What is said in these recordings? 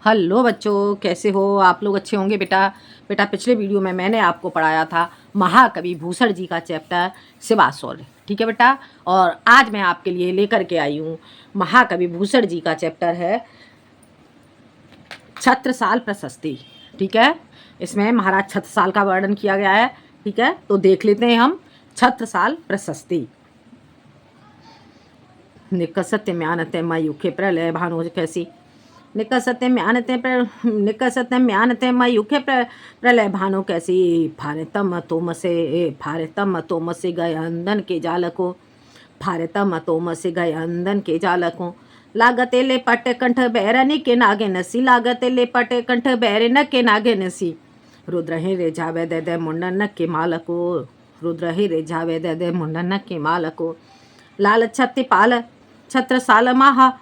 Hello बच्चों, कैसे हो आप लोग? अच्छे होंगे बेटा। बेटा पिछले वीडियो में मैंने आपको पढ़ाया था महाकवि भूषण जी का चैप्टर शिवाशौर्य, ठीक है बेटा। और आज मैं आपके लिए लेकर के आई हूँ महाकवि भूषण जी का चैप्टर है छत्रसाल प्रशस्ति, ठीक है। इसमें महाराज छत्रसाल का वर्णन किया गया है, ठीक है। तो देख लेते हैं हम छत्रसाल प्रशस्ति। निकसत्य म्यानते मयुखे प्रलय भानु कैसी निकसत्य म्यानते मयुखे प्रलय भानु कैसी फारतम तोम से गए अंदन के जालको फारतम तोम से गए अंदन के जालको लागते ले पट कंठ बैरनी के नागे नसी लागते ले पट कंठ बैरन के नागे नसी रुद्र ही रे जावे दे मुंडन के मालको रुद्र ही रे जावे दे मुंडन के मालको लाल छत्ती पाल छत्रसाल महा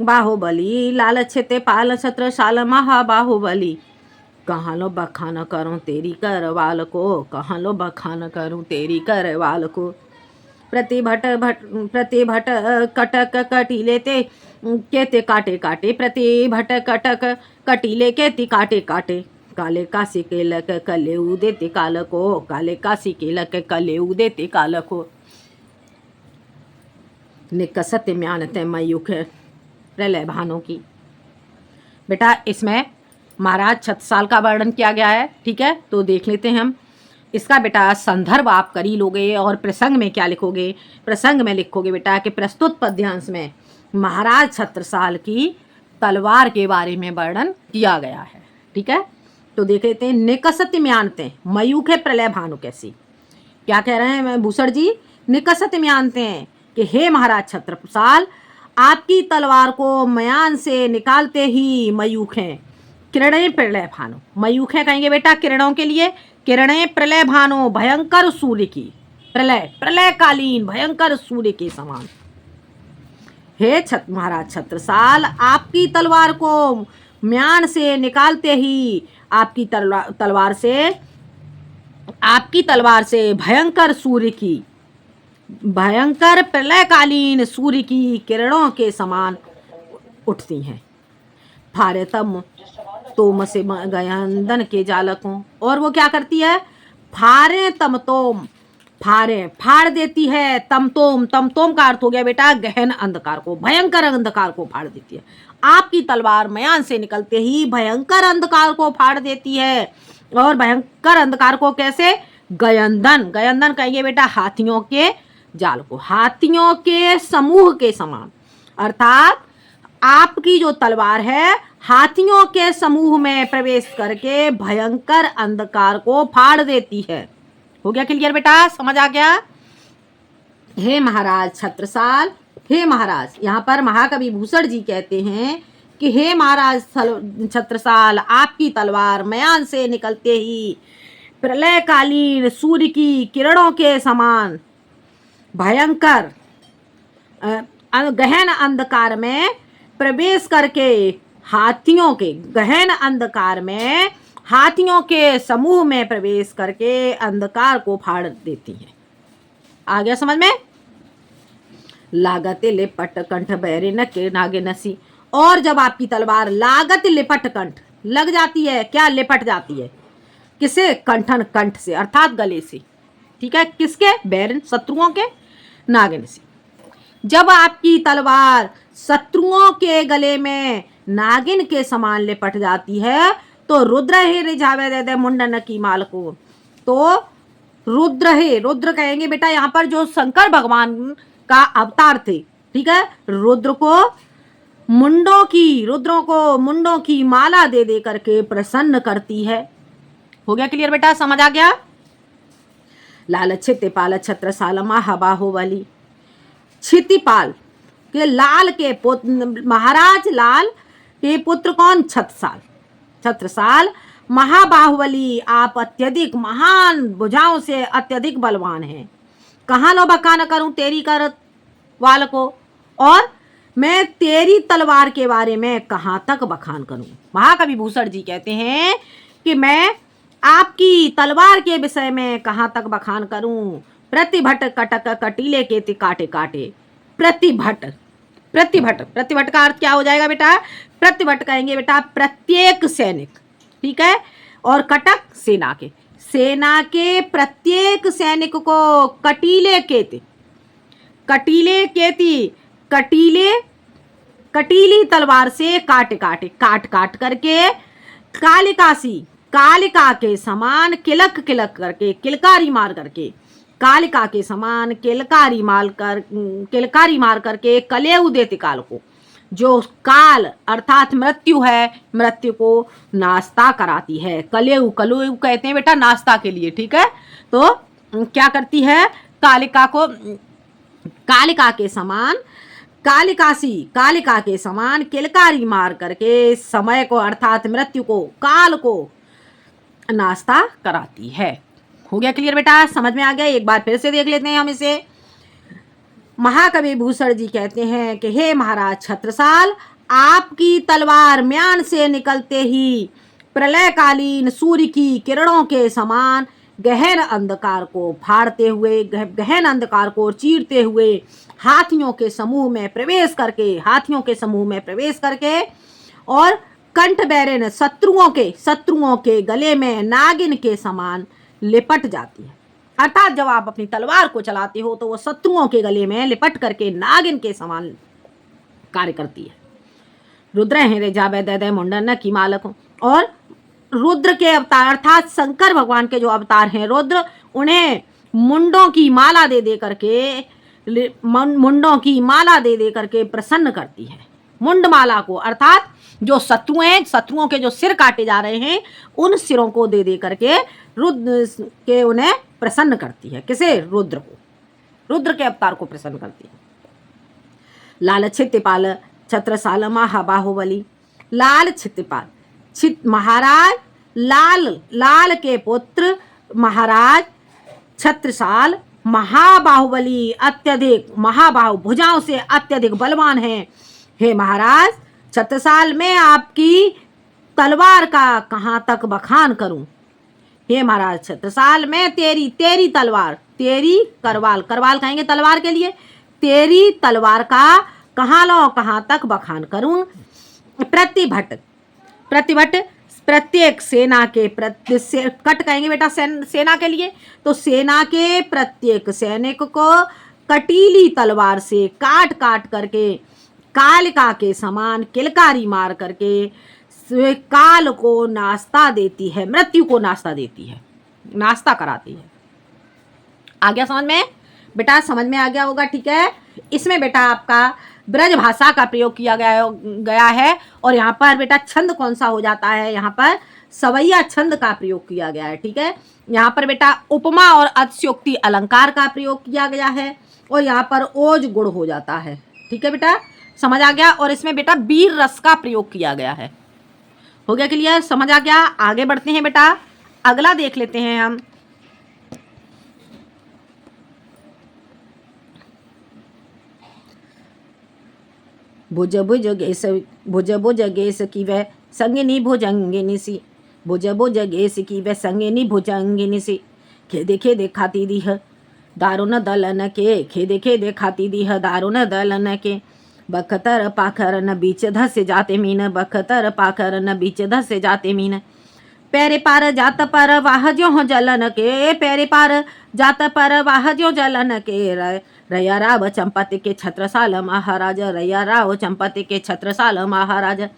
बाहुबली लाल छते पाल छत्रसाल महा बाहुबली कहाँ लो बखान करूँ तेरी करवाल को कहाँ लो बखान करूँ तेरी करवाल को प्रतिभट कटक कटीले ते केते काटे काटे प्रतिभट कटक कटीले केते काटे काटे काले काशी के लक कले उदेते काल को काले काशी के लक कले उदेते काल को निकसत्य म्यानते मयुख प्रलय भानु की। बेटा इसमें महाराज छत्रसाल का वर्णन किया गया है, ठीक है। तो देख लेते हैं हम इसका। बेटा संदर्भ आप कर ही लोगे और प्रसंग में क्या लिखोगे? प्रसंग में लिखोगे बेटा कि प्रस्तुत पद्यांश में महाराज छत्रसाल की तलवार के बारे में वर्णन किया गया है, ठीक है। तो देख लेते हैं। निकसत्य म्यानते मयूखे प्रलय भानु कैसी, क्या कह रहे हैं भूषण जी? निकसत्य म्यानते हैं कि हे महाराज छत्रसाल, आपकी तलवार को मयान से निकालते ही मयूख हैं किरणें प्रलय भानु। मयूख हैं कहेंगे बेटा किरणों के लिए। किरणें प्रलय भानु भयंकर सूर्य की, प्रलय कालीन भयंकर सूर्य के समान। हे महाराज छत्रसाल, आपकी तलवार को म्यान से निकालते ही आपकी तलवार से भयंकर सूर्य की, भयंकर प्रलयकालीन सूर्य की किरणों के समान उठती हैं। फारेतम तोम से गयंदन के जालकों, और वो क्या करती है? फारे तम तोम, फाड़ देती है। तम तोम का अर्थ हो गया बेटा गहन अंधकार को, भयंकर अंधकार को फाड़ देती है। आपकी तलवार मयान से निकलते ही भयंकर अंधकार को फाड़ देती है। और भयंकर अंधकार को कैसे? गयंदन कहेंगे बेटा हाथियों के जाल को, हाथियों के समूह के समान। अर्थात आपकी जो तलवार है हाथियों के समूह में प्रवेश करके भयंकर अंधकार को फाड़ देती है। हो गया क्लियर बेटा? समझ आ गया? हे महाराज छत्रसाल, हे महाराज, यहाँ पर महाकवि भूषण जी कहते हैं कि हे महाराज छत्रसाल, आपकी तलवार मयान से निकलते ही प्रलयकालीन सूर्य की किरणों के समान भयंकर गहन अंधकार में प्रवेश करके हाथियों के समूह में प्रवेश करके अंधकार को फाड़ देती हैं। आ गया समझ में? लागते लिपट कंठ बैरे न के नागे नसी, और जब आपकी तलवार लागत लिपट कंठ लग जाती है, क्या लिपट जाती है? किसे? कंठन, कंठ से अर्थात गले से, ठीक है। किसके? बैरन, शत्रुओं के, नागिन से। जब आपकी तलवार शत्रुओं के गले में नागिन के समान लिपट जाती है तो रुद्र हे रिझावे दे मुंडन की माल को, तो रुद्र कहेंगे बेटा यहाँ पर जो शंकर भगवान का अवतार थे, ठीक है। रुद्रों को मुंडों की माला दे दे करके प्रसन्न करती है। हो गया क्लियर बेटा? समझ आ गया? लाल छितिपाल छत्रसाल महाबाहुबली, छितिपाल के लाल के पुत्र, महाराज लाल के पुत्र कौन? छत्रसाल महाबाहुबली, आप अत्यधिक महान भुजाओं से अत्यधिक बलवान हैं। कहाँ लो बखान करूं तेरी कर वाल को, और मैं तेरी तलवार के बारे में कहाँ तक बखान करूं? महाकवि भूषण जी कहते हैं कि मैं आपकी तलवार के विषय में कहाँ तक बखान करूं? प्रतिभट कटक कटीले के काटे काटे, प्रतिभट प्रतिभट, प्रतिभट का अर्थ क्या हो जाएगा बेटा? प्रतिभट कहेंगे बेटा प्रत्येक सैनिक, ठीक है। और कटक सेना के, सेना के प्रत्येक सैनिक को कटीले केति, कटीले केति, कटीले कटीली तलवार से काट काट करके, कालिकासी, कालिका के समान, किलक किलक करके, किलकारी मार करके, कालिका के समान किलकारी मार करके, कलेऊ देते काल को, जो काल अर्थात मृत्यु है, मृत्यु को नाश्ता कराती है। कलेऊ, कलेऊ कहते हैं बेटा नाश्ता के लिए, ठीक है। तो क्या करती है? कालिका को, कालिका के समान, कालिकासी, कालिका के समान किलकारी मार करके समय को अर्थात मृत्यु को, काल को नाश्ता कराती है। हो गया क्लियर बेटा? समझ में आ गया? एक बार फिर से देख लेते हैं हम इसे। महाकवि भूषण जी कहते हैं कि हे महाराज छत्रसाल, आपकी तलवार म्यान से निकलते ही प्रलयकालीन सूर्य की किरणों के समान गहन अंधकार को फाड़ते हुए, गहन अंधकार को चीरते हुए हाथियों के समूह में प्रवेश करके और कंठ बैरन शत्रुओं के गले में नागिन के समान लिपट जाती है। अर्थात जब आप अपनी तलवार को चलाते हो तो वो शत्रुओं के गले में लिपट करके नागिन के समान कार्य करती है। रुद्र हैं रे जावे दे मुंडन की मालक हो। और रुद्र के अवतार अर्थात शंकर भगवान के जो अवतार हैं रुद्र, उन्हें मुंडों की माला दे करके प्रसन्न करती है। मुंड माला को अर्थात जो शत्रुओं के जो सिर काटे जा रहे हैं उन सिरों को दे करके रुद्र के उन्हें प्रसन्न करती है। किसे? रुद्र को, रुद्र के अवतार को प्रसन्न करती है। लाल छित्यपाल छत्रसाल महाबाहुबली, लाल छित्यपाल, महाराज लाल के पुत्र महाराज छत्रसाल महाबाहुबली, अत्यधिक महाबाहु, भुजाओं से अत्यधिक बलवान हैं। हे महाराज छत्रसाल, मैं आपकी तलवार का कहाँ तक बखान करूं? हे महाराज छत्रसाल, मैं तेरी तलवार, तेरी करवाल कहेंगे तलवार के लिए, तेरी तलवार का कहाँ तक बखान करूं? प्रतिभट, प्रत्येक सेना के कट कहेंगे बेटा सेना के लिए, तो सेना के प्रत्येक सैनिक को कटीली तलवार से काट करके, कालिका के समान किलकारी मार करके काल को नाश्ता देती है, मृत्यु को नाश्ता देती है, नाश्ता कराती है। आ गया समझ में बेटा? समझ में आ गया होगा, ठीक है। इसमें बेटा आपका ब्रज भाषा का प्रयोग किया गया है और यहाँ पर बेटा छंद कौन सा हो जाता है? यहाँ पर सवैया छंद का प्रयोग किया गया है, ठीक है। यहाँ पर बेटा उपमा और अतिशयोक्ति अलंकार का प्रयोग किया गया है और यहाँ पर ओज गुण हो जाता है, ठीक है बेटा, समझ आ गया। और इसमें बेटा वीर रस का प्रयोग किया गया है। हो गया क्लियर? समझ आ गया? आगे बढ़ते हैं बेटा, अगला देख लेते हैं हम। भुज भुज गेस की वह संगिनी भुजंगिनी सी, भुज गेस की वह संगिनी भुजंगिनी सी, खेदे खाती दीह दारुण दलन के, खेदे खाती दीह दारुण दलन के, बखतर पाखर न बीच धस जाते मीन, बखतर पाखर न बीच धस जाते मीन, पैरे पार जात पर वाह ज्यों जलन के, पैरे पार जात पर वाह ज्यों जलन के, रैया राव चंपत के छत्रसाल महाराज, रैया राव चंपत के छत्रसाल महाराज,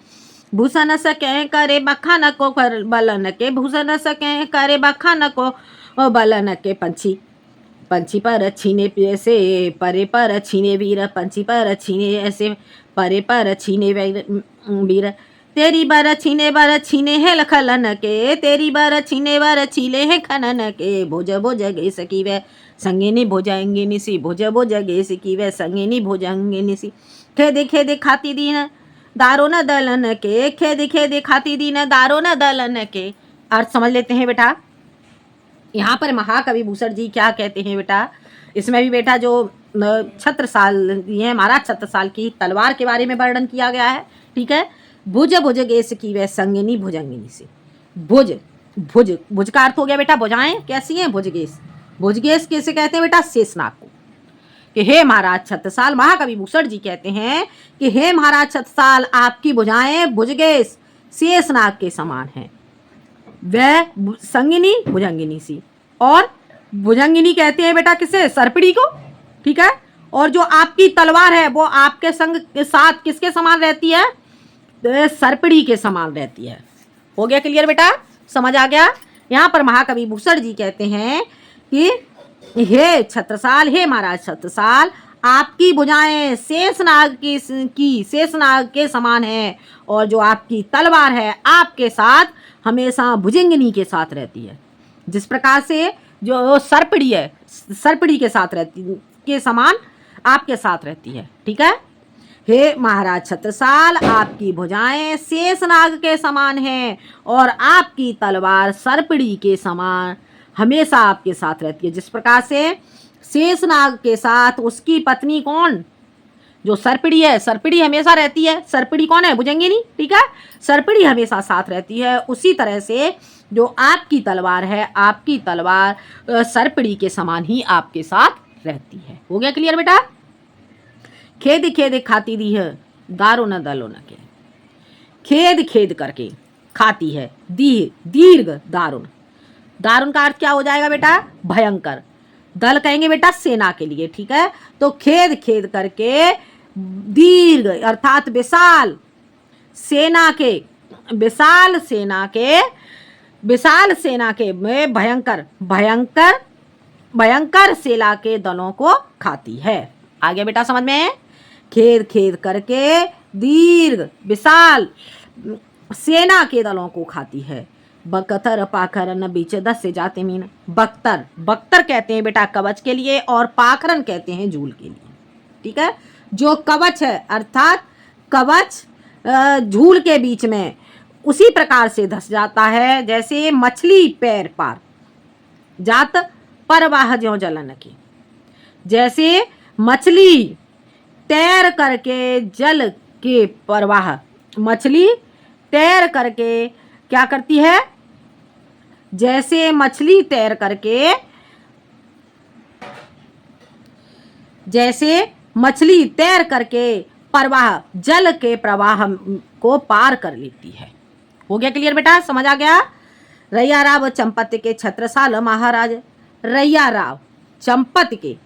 भूषण सके करे बखान को बलन के, भूषण सके करे बखान को बलन के, पंछी पर छीने ऐसे परे पर छीने वीर, पंछी पर छीने ऐसे परे पर छीने वीर, तेरी बर छीने है लखलन के, तेरी बर छीने है खनन के, भुज गेस की वह संगिनी भुजंगिनी सी, भुज गेस की वह संगिनी भुजंगिनी सी, खेदे खाती दीन दारुण दलन के, खेदे खाती दीन दारुण दलन के। अर्थ समझ लेते हैं बेटा। यहाँ पर महाकवि भूषण जी क्या कहते हैं बेटा? इसमें भी बेटा जो छत्रसाल ये महाराज छत्रसाल की तलवार के बारे में वर्णन किया गया है, ठीक है। भुज गेस की वह संगिनी भुजंगिनी से, भुज का अर्थ हो गया बेटा भुजाएं कैसी हैं? भुजगेश कैसे कहते हैं बेटा? शेषनाग को। कि हे महाराज छत्रसाल, महाकवि भूषण जी कहते हैं कि हे महाराज छत्रसाल, आपकी भुजाएं भुजगे शेषनाग के समान हैं। वह संगिनी भुजंगिनी सी, और भुजंगिनी कहते हैं बेटा किसे? सर्पिणी को, ठीक है। और जो आपकी तलवार है वो आपके संग के साथ किसके समान रहती है? सर्पिणी के समान रहती है। हो गया क्लियर बेटा? समझ आ गया? यहाँ पर महाकवि भूषण जी कहते हैं कि हे छत्रसाल, हे महाराज छत्रसाल, आपकी भुजाएं शेषनाग की शेषनाग के समान है, और जो आपकी तलवार है आपके साथ हमेशा भुजंगिनी के साथ रहती है। जिस प्रकार से जो सर्पिणी है, सर्पिणी के साथ रहती के समान आपके साथ रहती है, ठीक है। हे महाराज छत्रसाल, आपकी भुजाएं शेषनाग के समान हैं, और आपकी तलवार सर्पिणी के समान हमेशा आपके साथ रहती है। जिस प्रकार से शेषनाग के साथ उसकी पत्नी कौन? जो सर्पिणी है, सर्पिणी हमेशा रहती है। सर्पिणी कौन है? भुजंगिनी, ठीक है। सर्पिणी हमेशा साथ रहती है। उसी तरह से जो आपकी तलवार है, आपकी तलवार सर्पिणी के समान ही आपके साथ रहती है। हो गया क्लियर बेटा? खेद खेद खाती दी है दारो न दलो न के, खेद खेद करके खाती है दीर्घ दारुण। दारुण का अर्थ क्या हो जाएगा बेटा? भयंकर। दल कहेंगे बेटा सेना के लिए, ठीक है। तो खेद खेद करके दीर्घ अर्थात विशाल सेना के, विशाल सेना के में भयंकर भयंकर भयंकर सेना के दलों को खाती है। आगे बेटा समझ में? खेद खेद करके दीर्घ विशाल सेना के दलों को खाती है। बकतर पाखरन बीच 10 से जाते मीन। बख्तर, बख्तर कहते हैं बेटा कवच के लिए, और पाखरन कहते हैं झूल के लिए, ठीक है। जो कवच है अर्थात कवच झूल के बीच में उसी प्रकार से धस जाता है जैसे मछली पैर पार जात परवाह ज्यों जलन की। जैसे मछली तैर करके जल के परवाह, मछली तैर करके क्या करती है? जैसे मछली तैर करके, जैसे मछली तैर करके प्रवाह जल के प्रवाह को पार कर लेती है। हो गया क्लियर बेटा? समझ आ गया? रैया राव चंपत के छत्रसाल महाराज, रैया राव चंपत के,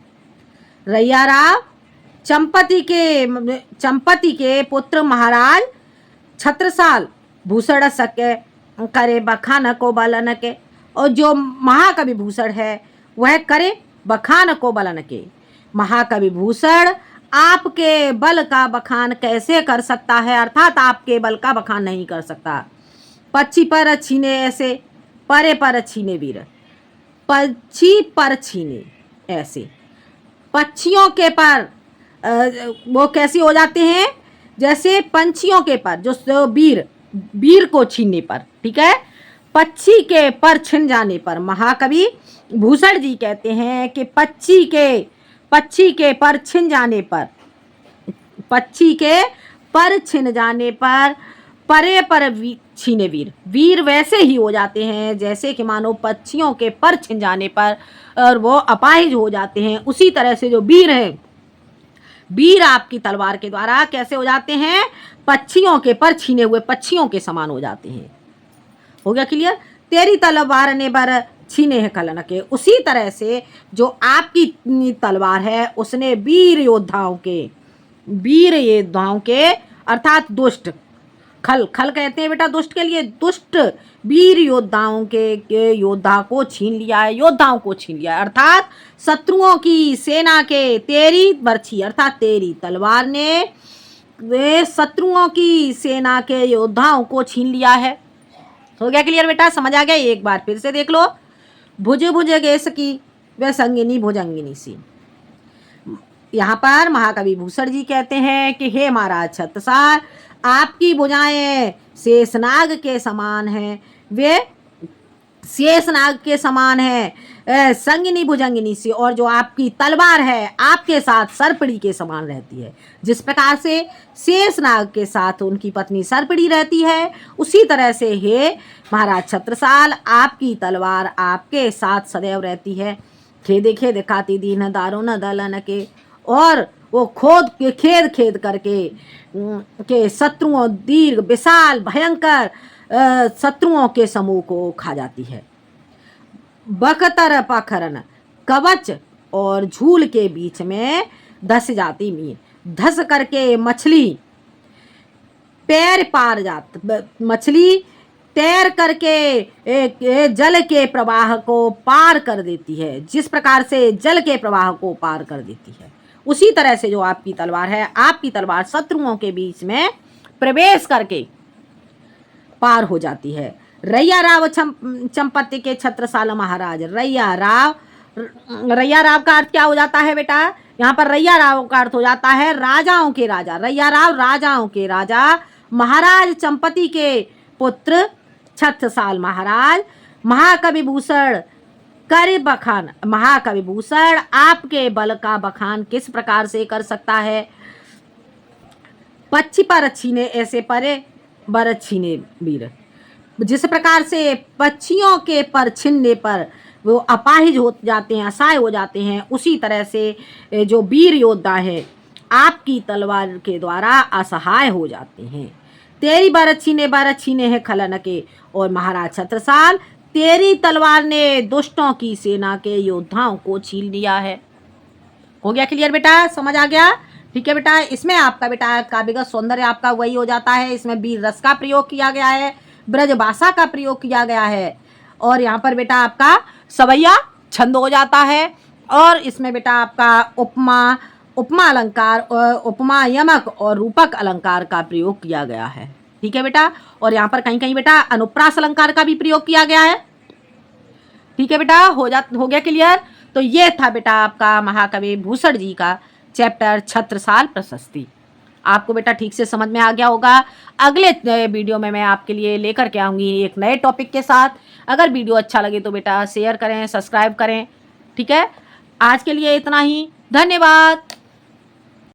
रैया राव चंपति के पुत्र महाराज छत्रसाल भूषण सके करे बखान को बलन के। और जो महाकवि भूषण है वह करे बखान को बलन के। महाकवि भूषण आपके बल का बखान कैसे कर सकता है? अर्थात आपके बल का बखान नहीं कर सकता। पक्षी पर छीने ऐसे, परे पर छीने वीर। पक्षी पर छीने ऐसे, पक्षियों के पर वो कैसे हो जाते हैं? जैसे पंछियों के पर, जो वीर को छीनने पर, ठीक है। पक्षी के पर छिन जाने पर महाकवि भूषण जी कहते हैं कि पक्षी के पर छिन जाने पर, पक्षी के पर छिन जाने पर परे पर छीने वीर वैसे ही हो जाते हैं जैसे कि मानो पक्षियों के पर छिन जाने पर और वो अपाहिज हो जाते हैं। उसी तरह से जो वीर हैं, वीर आपकी तलवार के द्वारा कैसे हो जाते हैं? पक्षियों के पर छीने हुए पक्षियों के समान हो जाते हैं। हो गया क्लियर? तेरी तलवार ने बर छीने हैं कलन के। उसी तरह से जो आपकी तलवार है उसने वीर योद्धाओं के अर्थात दुष्ट, खल कहते हैं बेटा दुष्ट के लिए, दुष्ट वीर योद्धाओं के योद्धा को छीन लिया है, योद्धाओं को छीन लिया है। अर्थात शत्रुओं की सेना के तेरी बर्छी अर्थात तेरी तलवार ने शत्रुओं की सेना के योद्धाओं को छीन लिया है। हो गया क्लियर बेटा? समझ आ गया? एक बार फिर से देख लो। भुज गेस की वह संगिनी भुजंगिनी सी। यहाँ पर महाकवि भूषण जी कहते हैं कि हे महाराज छत्रसाल, आपकी भुजाएं शेषनाग के समान हैं, वे शेषनाग के समान है संगिनी भुजंगिनी सी। और जो आपकी तलवार है आपके साथ सर्पिणी के समान रहती है। जिस प्रकार से शेषनाग के साथ उनकी पत्नी सर्पिणी रहती है, उसी तरह से हे महाराज छत्रसाल, आपकी तलवार आपके साथ सदैव रहती है। खेदे खेदे खाती दीन दारो न दलन के। और वो खेद खेद करके के शत्रुओं, दीर्घ विशाल भयंकर शत्रुओं के समूह को खा जाती है। बकतर पखरन, कवच और झूल के बीच में धस जाती मीन। धस करके मछली पैर पार मछली तैर करके जल के प्रवाह को पार कर देती है। जिस प्रकार से जल के प्रवाह को पार कर देती है, उसी तरह से जो आपकी तलवार है, आपकी तलवार शत्रुओं के बीच में प्रवेश करके पार हो जाती है। रैया राव चंपत्ति के छत्रसाल महाराज। रैया राव का अर्थ क्या हो जाता है बेटा? यहाँ पर रैया राव का अर्थ हो जाता है राजाओं के राजा। रैया राव राजाओं के राजा, महाराज चंपति के पुत्र छत्रसाल महाराज। महाकवि भूषण कर बखान। महाकवि भूषण आपके बल का बखान किस प्रकार से कर सकता है? पक्षी पर छीने ऐसे परे बर छीने वीर। जिस प्रकार से पक्षियों के पर छीनने पर वो अपाहिज हो जाते हैं, असहाय हो जाते हैं, उसी तरह से जो वीर योद्धा है आपकी तलवार के द्वारा असहाय हो जाते हैं। तेरी बारह छीने हैं खलन के। और महाराज छत्रसाल, तेरी तलवार ने दुष्टों की सेना के योद्धाओं को छीन लिया है। हो गया क्लियर बेटा? समझ आ गया? ठीक है बेटा। इसमें आपका बेटा काव्यगत सौंदर्य आपका वही हो जाता है। इसमें वीर रस का प्रयोग किया गया है, ब्रज भाषा का प्रयोग किया गया है, और यहाँ पर बेटा आपका सवैया छंद हो जाता है। और इसमें बेटा आपका उपमा अलंकार, उपमा, यमक और रूपक अलंकार का प्रयोग किया गया है। ठीक है बेटा। और यहाँ पर कहीं कहीं बेटा अनुप्रास अलंकार का भी प्रयोग किया गया है। ठीक है बेटा। हो गया क्लियर? तो ये था बेटा आपका महाकवि भूषण जी का चैप्टर छत्रसाल प्रशस्ति। आपको बेटा ठीक से समझ में आ गया होगा। अगले वीडियो में मैं आपके लिए लेकर के आऊँगी एक नए टॉपिक के साथ। अगर वीडियो अच्छा लगे तो बेटा शेयर करें, सब्सक्राइब करें। ठीक है। आज के लिए इतना ही। धन्यवाद।